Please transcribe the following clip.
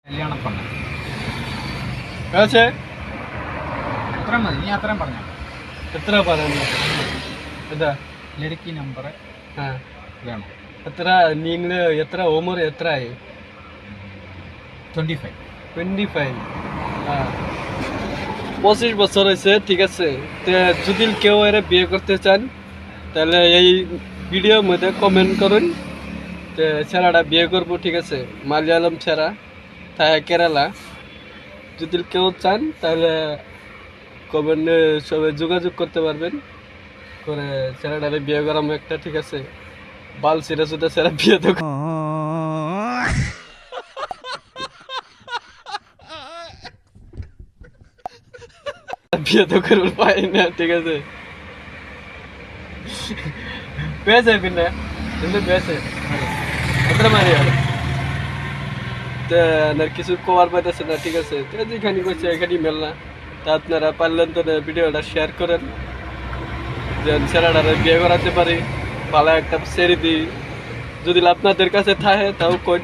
കല്യാണ പെണ്ണ് പക്ഷേ അത്രയും മതി, നീ അത്രയും പറഞ്ഞാൽ എത്ര പറഞ്ഞു ഇതാ ലടുക്കി നമ്പർ ആ വേണം. എത്ര നിങ്ങൾ എത്ര ഉമർ എത്ര ആയി 25 25 25 বছর হয়েছে, ঠিক আছে। যদি কেউ এরা বিয়ে করতে চান তাহলে এই ভিডিওর মধ্যে কমেন্ট করুন, ছেলেটা বিয়ে করবো, ঠিক আছে। মালয়ালম ছেড়া থাকে কেরালা। যদি কেউ চান তাহলে কমেন্টে সবাই যোগাযোগ করতে পারবেন, করে ছেলেটারে বিয়ে করাবো একটা, ঠিক আছে। বাল ছিঁড়ে সুদে ছেড়া বিয়ে তো বিয়ে তো করবো পাই না, ঠিক আছে। পেয়েছে പിന്നെ কিন্তু পেয়েছে এത്ര মারিয়ার কিছু কভার পাইতেছে না, ঠিক আছে। যেখানে করছে এখানে মেল না, তা আপনারা পারলেন তো ভিডিওটা শেয়ার করেন, যে ছেলেটারে বিয়ে করাতে পারি, ভালো একটা ছেড়ে দিই। যদি আপনাদের কাছে থাকে তাও কই।